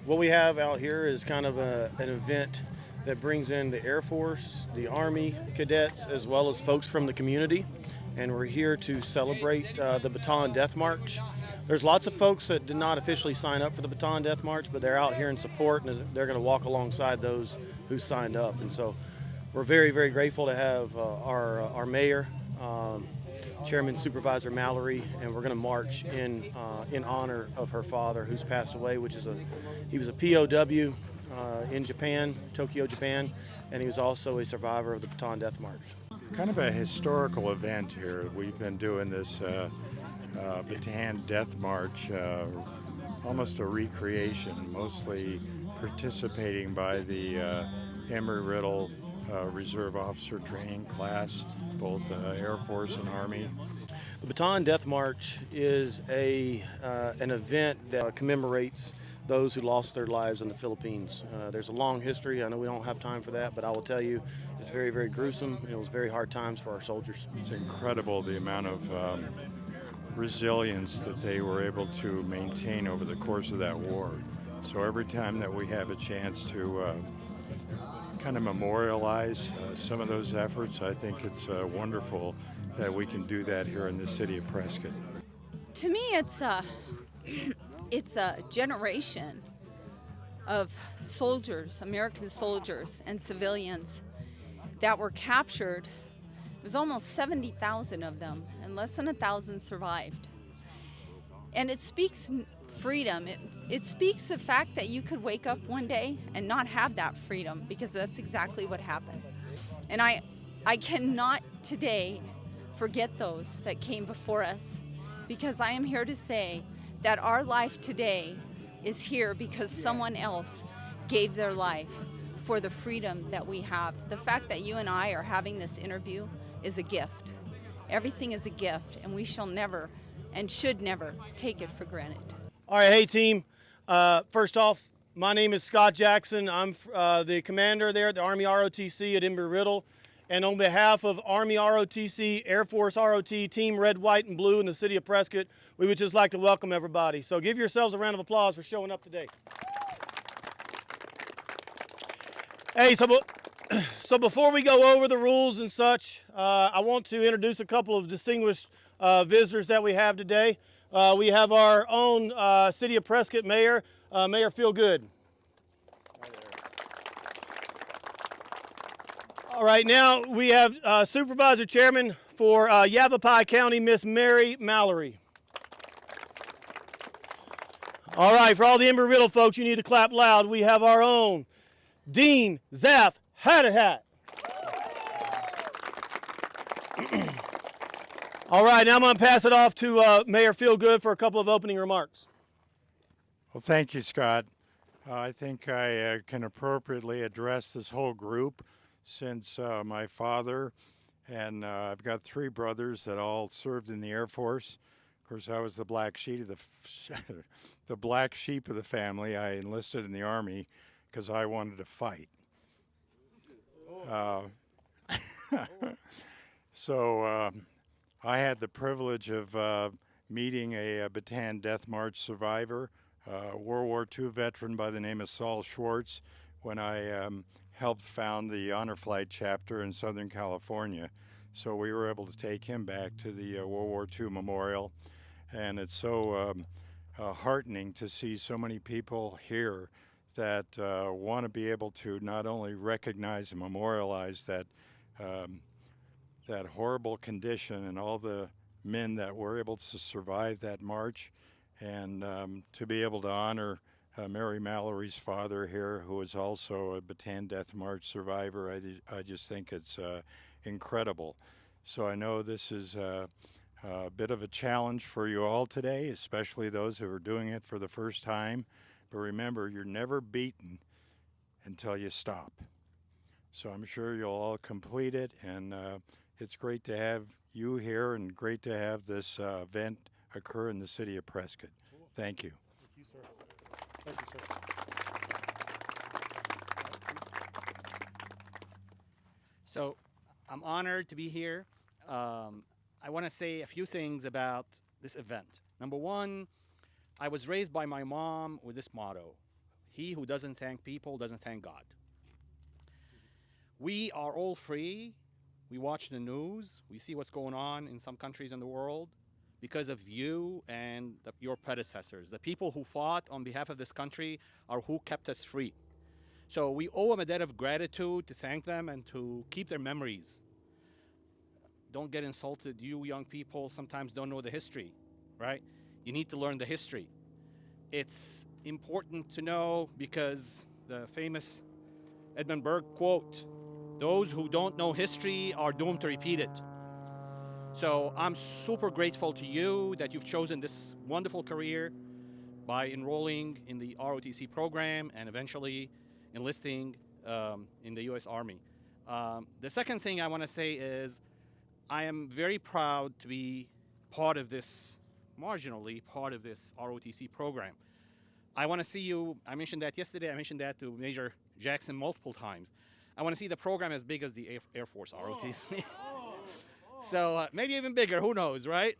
What we have out here is kind of an event that brings in the Air Force, the Army, cadets, as well as folks from the community. And we're here to celebrate the Bataan Death March. There's lots of folks that did not officially sign up for the Bataan Death March, but they're out here in support, and they're going to walk alongside those who signed up. And so we're very, very grateful to have our mayor, Chairman Supervisor Mallory, and we're going to march in honor of her father, who's passed away, he was a POW in Japan, Tokyo, Japan, and he was also a survivor of the Bataan Death March. Kind of a historical event here. We've been doing this Bataan Death March, almost a recreation, mostly participating by the Embry Riddle Reserve Officer Training class, both Air Force and Army. The Bataan Death March is an event that commemorates those who lost their lives in the Philippines. There's a long history. I know we don't have time for that, but I will tell you it's very, very gruesome, and it was very hard times for our soldiers. It's incredible the amount of resilience that they were able to maintain over the course of that war. So every time that we have a chance to kind of memorialize some of those efforts, I think it's wonderful that we can do that here in the city of Prescott. To me, it's a generation of soldiers, American soldiers and civilians that were captured. It was almost 70,000 of them, and less than 1,000 survived. And it speaks freedom. It speaks the fact that you could wake up one day and not have that freedom, because that's exactly what happened. And I cannot today forget those that came before us, because I am here to say that our life today is here because someone else gave their life for the freedom that we have. The fact that you and I are having this interview is a gift. Everything is a gift, and we shall never and should never take it for granted. All right, hey team. First off, my name is Scott Jackson. I'm the commander there at the Army ROTC at Embry Riddle. And on behalf of Army ROTC, Air Force ROT, Team Red, White, and Blue in the city of Prescott, we would just like to welcome everybody. So give yourselves a round of applause for showing up today. Hey, so before we go over the rules and such, I want to introduce a couple of distinguished visitors that we have today. We have our own City of Prescott Mayor, Mayor Phil Goode. All right, now we have Supervisor Chairman for Yavapai County, Miss Mary Mallory. All right, for all the Embry Riddle folks, you need to clap loud. We have our own Dean Zaff Hadahat. All right, now I'm going to pass it off to Mayor Phil Goode for a couple of opening remarks. Well, thank you, Scott. I think I can appropriately address this whole group, since my father and I've got 3 brothers that all served in the Air Force. Of course, I was the black sheep of the black sheep of the family. I enlisted in the Army because I wanted to fight. So I had the privilege of meeting a Bataan Death March survivor, World War II veteran by the name of Saul Schwartz, when I helped found the Honor Flight chapter in Southern California. So we were able to take him back to the World War II memorial. And it's so heartening to see so many people here that want to be able to not only recognize and memorialize that horrible condition and all the men that were able to survive that march, and to be able to honor Mary Mallory's father here, who is also a Bataan Death March survivor. I just think it's incredible. So I know this is a bit of a challenge for you all today, especially those who are doing it for the first time. But remember, you're never beaten until you stop. So I'm sure you'll all complete it, and it's great to have you here and great to have this event occur in the city of Prescott. Cool. Thank you. Thank you, sir. Thank you, sir. So I'm honored to be here. I want to say a few things about this event. Number one, I was raised by my mom with this motto: He who doesn't thank people doesn't thank God. We are all free. We watch the news. We see what's going on in some countries in the world because of you and your predecessors. The people who fought on behalf of this country are who kept us free. So we owe them a debt of gratitude to thank them and to keep their memories. Don't get insulted. You young people sometimes don't know the history, right? You need to learn the history. It's important to know because the famous Edmund Burke quote, "Those who don't know history are doomed to repeat it." So I'm super grateful to you that you've chosen this wonderful career by enrolling in the ROTC program and eventually enlisting in the U.S. Army. The second thing I want to say is I am very proud to be part of this, marginally part of this ROTC program. I want to see you, I mentioned that yesterday, I mentioned that to Major Jackson multiple times. I want to see the program as big as the Air Force ROTC. So maybe even bigger, who knows, right?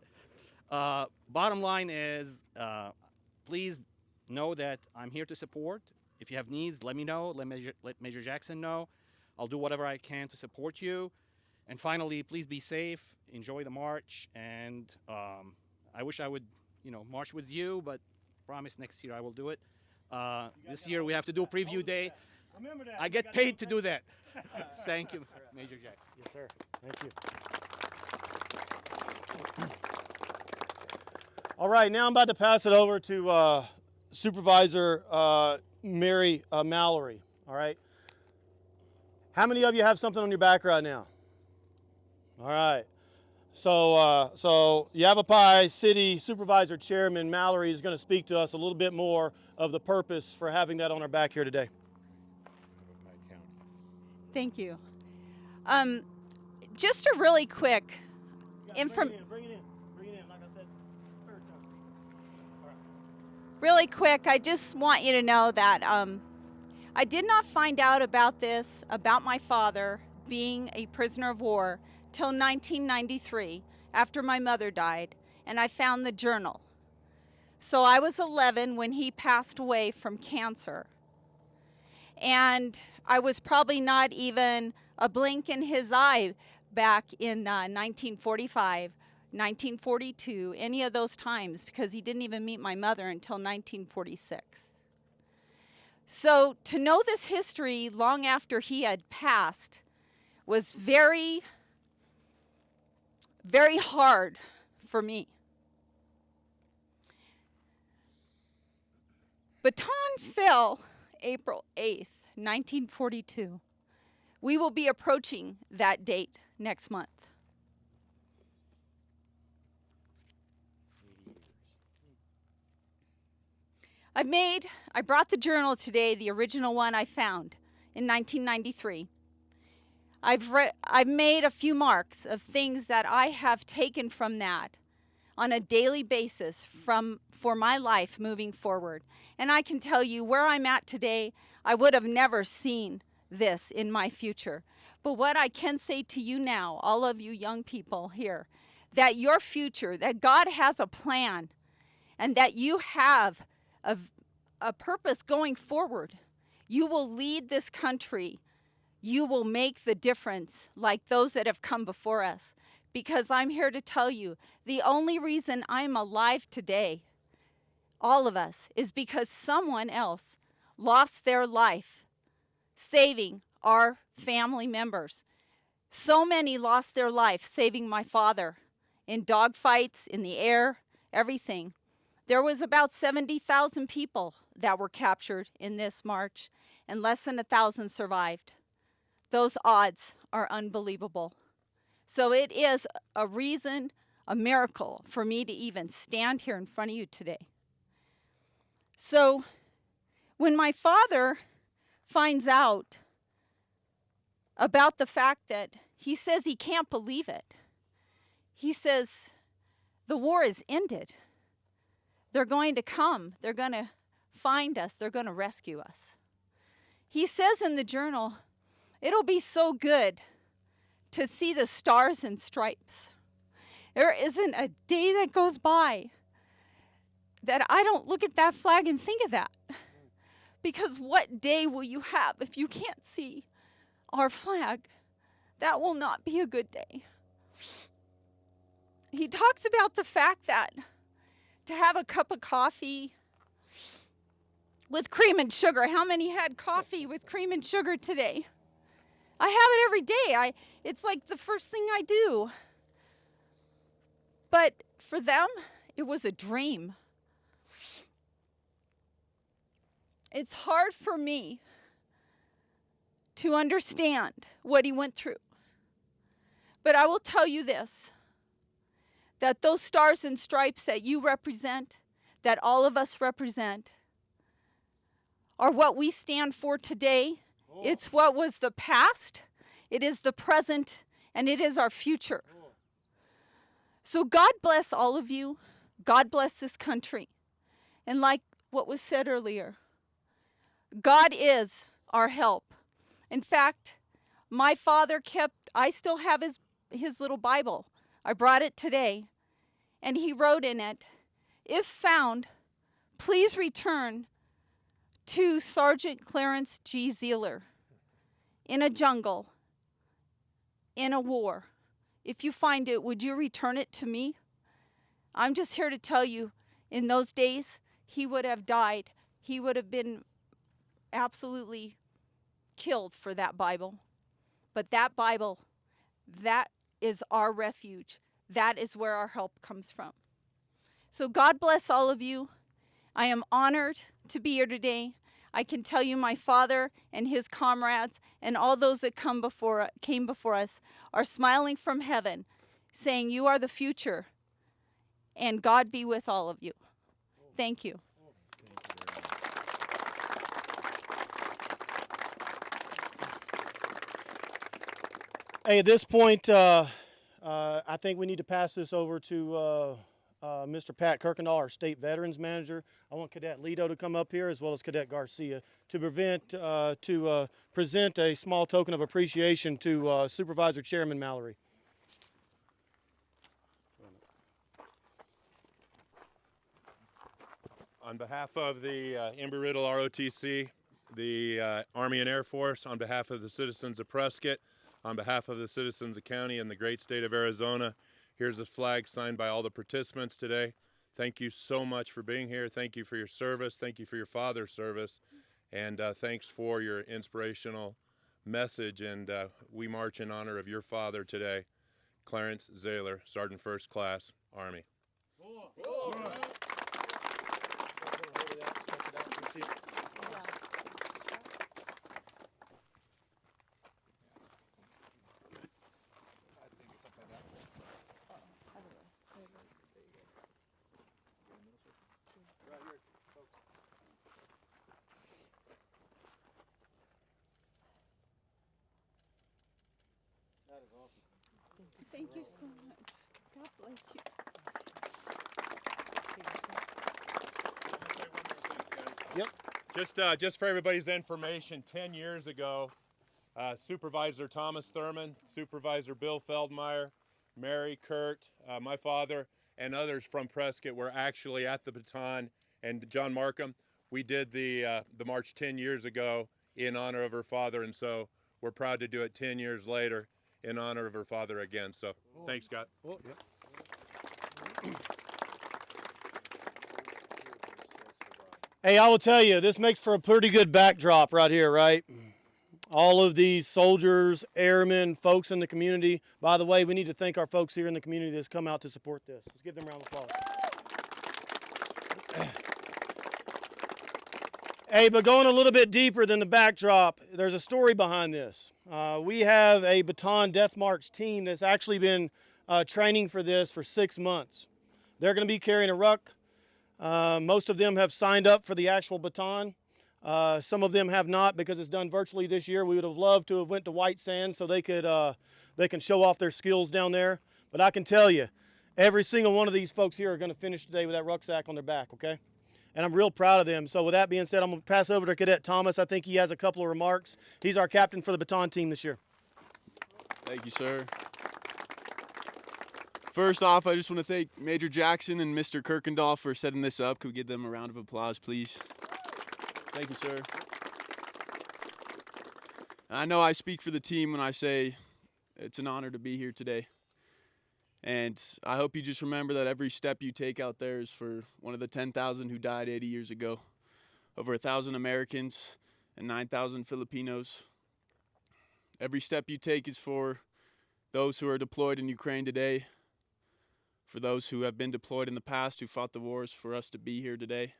Bottom line is, please know that I'm here to support. If you have needs, let me know, let Major Jackson know. I'll do whatever I can to support you. And finally, please be safe, enjoy the march, and I wish I would, march with you, but promise next year I will do it. This year we have to do preview day. Remember that. I get paid to do that. Thank you, Major Jackson. Yes, sir. Thank you. All right, now I'm about to pass it over to Supervisor Mary Mallory. All right. How many of you have something on your back right now? All right. So Yavapai City Supervisor Chairman Mallory is going to speak to us a little bit more of the purpose for having that on our back here today. Thank you. Just a really quick Bring it in, like I said, third time. All right. Really quick, I just want you to know that I did not find out about this, about my father being a prisoner of war, till 1993, after my mother died, and I found the journal. So I was 11 when he passed away from cancer. And I was probably not even a blink in his eye back in 1945, 1942, any of those times, because he didn't even meet my mother until 1946. So to know this history long after he had passed was very, very hard for me. Bataan fell April 8th, 1942. We will be approaching that date next month. I brought the journal today, the original one I found in 1993. I've made a few marks of things that I have taken from that on a daily basis for my life moving forward. And I can tell you where I'm at today, I would have never seen this in my future. But what I can say to you now, all of you young people here, that your future, that God has a plan, and that you have a purpose going forward. You will lead this country. You will make the difference like those that have come before us. Because I'm here to tell you, the only reason I'm alive today, all of us, is because someone else lost their life saving our family members. So many lost their life saving my father in dogfights, in the air, everything. There was about 70,000 people that were captured in this march, and less than 1,000 survived. Those odds are unbelievable. So it is a reason, a miracle for me to even stand here in front of you today. So when my father finds out about the fact that he says he can't believe it, he says, the war is ended. They're going to come. They're going to find us. They're going to rescue us. He says in the journal, it'll be so good to see the stars and stripes. There isn't a day that goes by that I don't look at that flag and think of that. Because what day will you have if you can't see our flag? That will not be a good day. He talks about the fact that to have a cup of coffee with cream and sugar. How many had coffee with cream and sugar today? I have it every day. It's like the first thing I do. But for them, it was a dream. It's hard for me to understand what he went through. But I will tell you this, that those stars and stripes that you represent, that all of us represent, are what we stand for today. It's what was the past, it is the present, and it is our future. So God bless all of you. God bless this country. And like what was said earlier, God is our help. In fact, my father I still have his little Bible. I brought it today. And he wrote in it, "If found, please return to Sergeant Clarence G. Zealor in a jungle, in a war. If you find it, would you return it to me?" I'm just here to tell you, in those days, he would have died. He would have been absolutely killed for that Bible. But that Bible, that is our refuge. That is where our help comes from. So God bless all of you. I am honored to be here today. I can tell you my father and his comrades and all those that came before us are smiling from heaven, saying, "You are the future, and God be with all of you." Thank you. Hey, at this point, I think we need to pass this over to Mr. Pat Kirkendall, our state veterans manager. I want Cadet Lito to come up here, as well as Cadet Garcia, to present a small token of appreciation to Supervisor Chair Mallory. On behalf of the Embry Riddle ROTC, the Army and Air Force, on behalf of the citizens of Prescott, on behalf of the citizens of county and the great state of Arizona, here's a flag signed by all the participants today. Thank you so much for being here. Thank you for your service. Thank you for your father's service. And thanks for your inspirational message. And we march in honor of your father today, Clarence Zealor, Sergeant First Class, Army. Thank you so much. God bless you. Yep. Just for everybody's information, 10 years ago, Supervisor Thomas Thurman, Supervisor Bill Feldmeyer, Mary, Kurt, my father, and others from Prescott were actually at the Bataan, and John Markham. We did the march 10 years ago in honor of her father, and so we're proud to do it 10 years later in honor of her father again. So thanks, Scott. Hey, I will tell you, this makes for a pretty good backdrop right here, right? All of these soldiers, airmen, folks in the community. By the way, we need to thank our folks here in the community that's come out to support this. Let's give them a round of applause. Hey, but going a little bit deeper than the backdrop, there's a story behind this. We have a Bataan Death March team that's actually been training for this for 6 months. They're going to be carrying a ruck. Most of them have signed up for the actual baton. Some of them have not because it's done virtually this year. We would have loved to have went to White Sands so they can show off their skills down there. But I can tell you, every single one of these folks here are going to finish today with that rucksack on their back, okay? And I'm real proud of them. So with that being said, I'm going to pass over to Cadet Thomas. I think he has a couple of remarks. He's our captain for the Bataan team this year. Thank you, sir. First off, I just want to thank Major Jackson and Mr. Kirkendall for setting this up. Could we give them a round of applause, please? Thank you, sir. I know I speak for the team when I say it's an honor to be here today. And I hope you just remember that every step you take out there is for one of the 10,000 who died 80 years ago. Over 1,000 Americans and 9,000 Filipinos. Every step you take is for those who are deployed in Ukraine today, for those who have been deployed in the past, who fought the wars for us to be here today.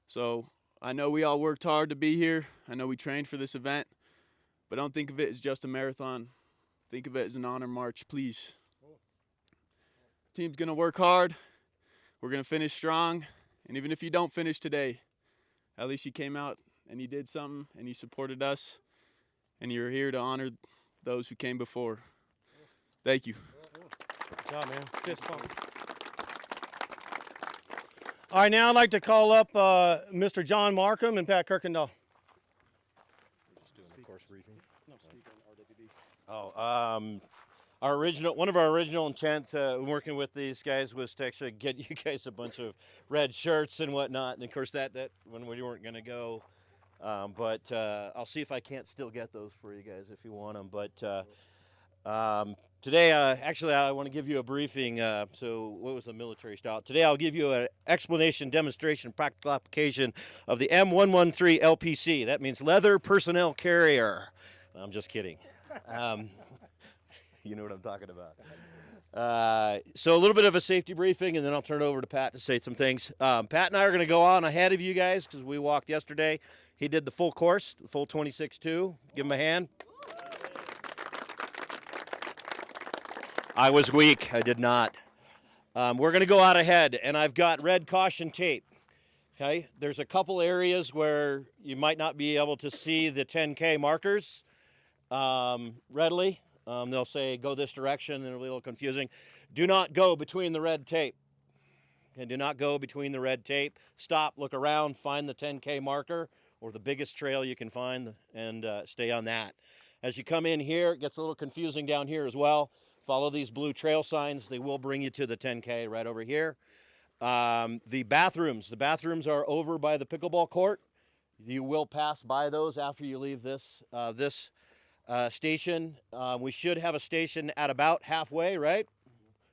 So I know we all worked hard to be here. I know we trained for this event, but don't think of it as just a marathon. Think of it as an honor march, please. Team's gonna work hard. We're gonna finish strong. And even if you don't finish today, at least you came out and you did something and you supported us and you're here to honor those who came before. Thank you. Good job, man. Fist pump. All right, now I'd like to call up Mr. John Markham and Pat Kirkendall. Just doing a course briefing. No, speak on RWB. Oh, one of our original intent working with these guys was to actually get you guys a bunch of red shirts and whatnot. And of course, that when we weren't going to go, but I'll see if I can't still get those for you guys if you want them. But today, actually, I want to give you a briefing. So, what was the military style? Today, I'll give you an explanation, demonstration, practical application of the M113 LPC. That means Leather Personnel Carrier. I'm just kidding. You know what I'm talking about. So a little bit of a safety briefing, and then I'll turn it over to Pat to say some things. Pat and I are going to go on ahead of you guys because we walked yesterday. He did the full course, the full 26.2. Give him a hand. I was weak. I did not. We're going to go out ahead, and I've got red caution tape. Okay, there's a couple areas where you might not be able to see the 10K markers readily. They'll say go this direction, and it'll be a little confusing. Do not go between the red tape. Okay, do not go between the red tape. Stop, look around, find the 10K marker or the biggest trail you can find, and stay on that. As you come in here, it gets a little confusing down here as well. Follow these blue trail signs. They will bring you to the 10K right over here. The bathrooms are over by the pickleball court. You will pass by those after you leave this station. We should have a station at about halfway, right?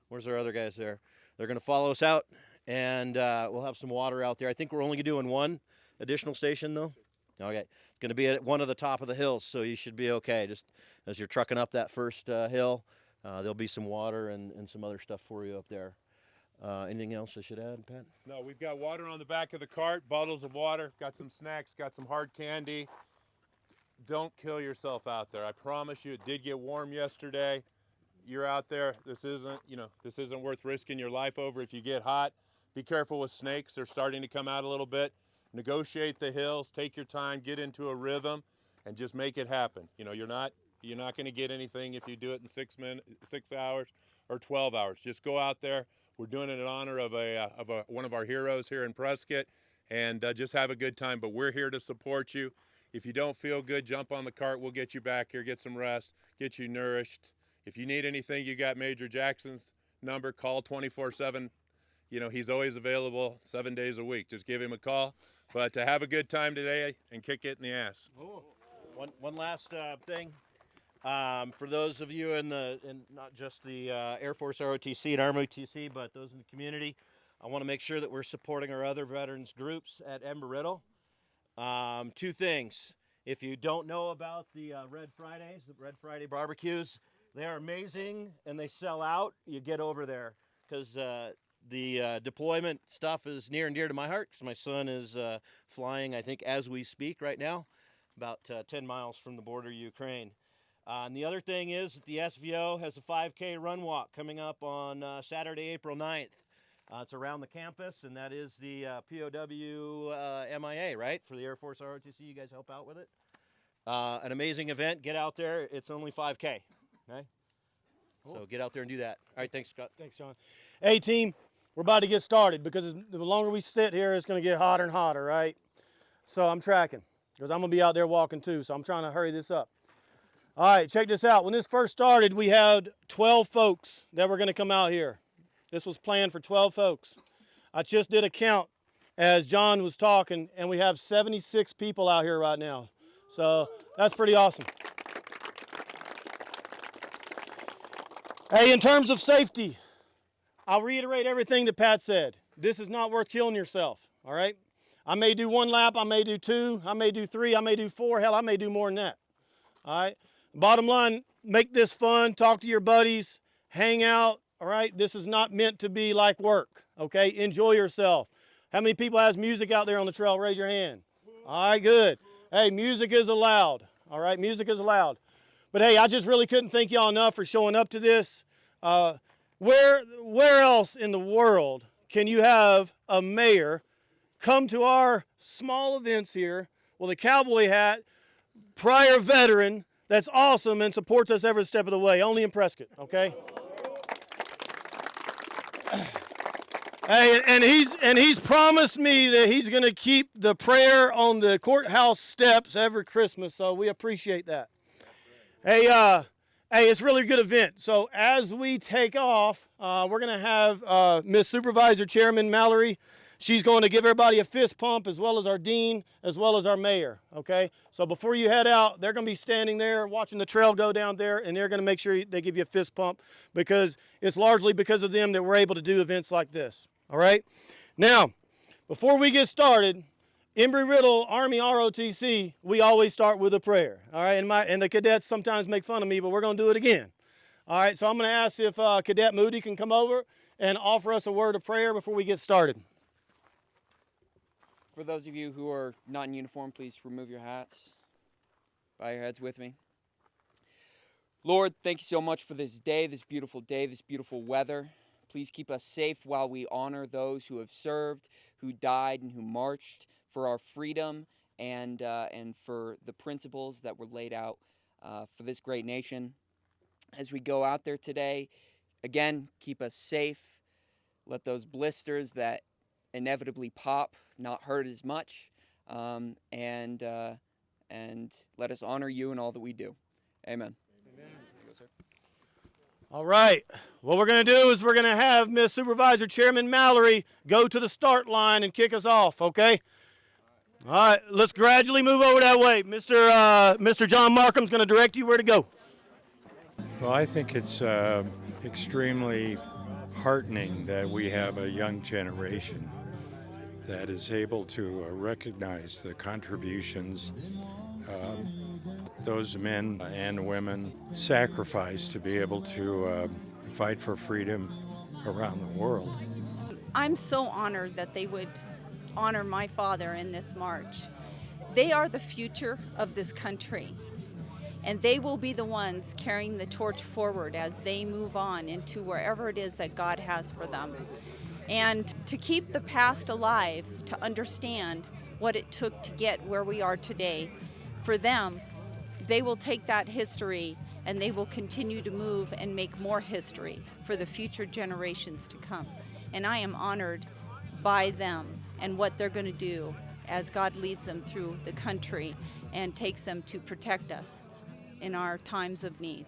Where's our other guys there? They're going to follow us out, and we'll have some water out there. I think we're only doing one additional station, though. Okay. It's going to be at one of the top of the hills, so you should be okay. Just as you're trucking up that first hill, there'll be some water and some other stuff for you up there. Anything else I should add, Pat? No, we've got water on the back of the cart, bottles of water, got some snacks, got some hard candy. Don't kill yourself out there. I promise you, it did get warm yesterday. You're out there. This isn't worth risking your life over if you get hot. Be careful with snakes. They're starting to come out a little bit. Negotiate the hills. Take your time. Get into a rhythm, and just make it happen. You're not going to get anything if you do it in 6 hours or 12 hours. Just go out there. We're doing it in honor of one of our heroes here in Prescott, and just have a good time. But we're here to support you. If you don't feel good, jump on the cart. We'll get you back here, get some rest, get you nourished. If you need anything, you got Major Jackson's number. Call 24/7. He's always available 7 days a week. Just give him a call. But to have a good time today and kick it in the ass. One last thing. For those of you in not just the Air Force ROTC and Army ROTC, but those in the community, I want to make sure that we're supporting our other veterans groups at Embry Riddle. Two things. If you don't know about the Red Fridays, the Red Friday barbecues, they are amazing and they sell out. You get over there because the deployment stuff is near and dear to my heart because my son is flying, I think, as we speak right now, about 10 miles from the border of Ukraine. And the other thing is that the SVO has a 5K run walk coming up on Saturday, April 9th. It's around the campus, and that is the POW MIA, right, for the Air Force ROTC. You guys help out with it. An amazing event. Get out there. It's only 5K, okay? Cool. So get out there and do that. All right, thanks, Scott. Thanks, John. Hey, team, we're about to get started because the longer we sit here, it's going to get hotter and hotter, right? So I'm tracking because I'm going to be out there walking too, so I'm trying to hurry this up. All right, check this out. When this first started, we had 12 folks that were going to come out here. This was planned for 12 folks. I just did a count, as John was talking, and we have 76 people out here right now. So that's pretty awesome. Hey, in terms of safety, I'll reiterate everything that Pat said. This is not worth killing yourself, all right? I may do 1 lap, I may do 2, I may do 3, I may do 4, hell, I may do more than that, all right? Bottom line, make this fun, talk to your buddies, hang out, all right? This is not meant to be like work, okay? Enjoy yourself. How many people has music out there on the trail? Raise your hand. All right, good. Hey, music is allowed, all right? Music is allowed. But hey, I just really couldn't thank y'all enough for showing up to this. Where else in the world can you have a mayor come to our small events here with a cowboy hat, prior veteran, that's awesome and supports us every step of the way? Only in Prescott, okay? Hey, and he's promised me that he's going to keep the prayer on the courthouse steps every Christmas, so we appreciate that. Hey, it's really a good event. So as we take off, we're going to have Miss Supervisor Chair Mary Mallory. She's going to give everybody a fist pump, as well as our dean, as well as our mayor, okay? So before you head out, they're going to be standing there watching the trail go down there, and they're going to make sure they give you a fist pump, because it's largely because of them that we're able to do events like this, all right? Now, before we get started, Embry Riddle Army ROTC, we always start with a prayer, all right? And the cadets sometimes make fun of me, but we're going to do it again. All right, so I'm going to ask if Cadet Moody can come over and offer us a word of prayer before we get started. For those of you who are not in uniform, please remove your hats. Bow your heads with me. Lord, thank you so much for this day, this beautiful weather. Please keep us safe while we honor those who have served, who died, and who marched for our freedom and for the principles that were laid out for this great nation. As we go out there today, again, keep us safe. Let those blisters that inevitably pop not hurt as much, and let us honor you in all that we do. Amen. All right, what we're going to do is we're going to have Miss Supervisor Chairman Mallory go to the start line and kick us off, okay? All right, let's gradually move over that way. Mr. John Markham's going to direct you where to go. Well, I think it's extremely heartening that we have a young generation that is able to recognize the contributions those men and women sacrifice to be able to fight for freedom around the world. I'm so honored that they would honor my father in this march. They are the future of this country, and they will be the ones carrying the torch forward as they move on into wherever it is that God has for them. And to keep the past alive, to understand what it took to get where we are today, for them, they will take that history and they will continue to move and make more history for the future generations to come. And I am honored by them and what they're going to do as God leads them through the country and takes them to protect us in our times of need.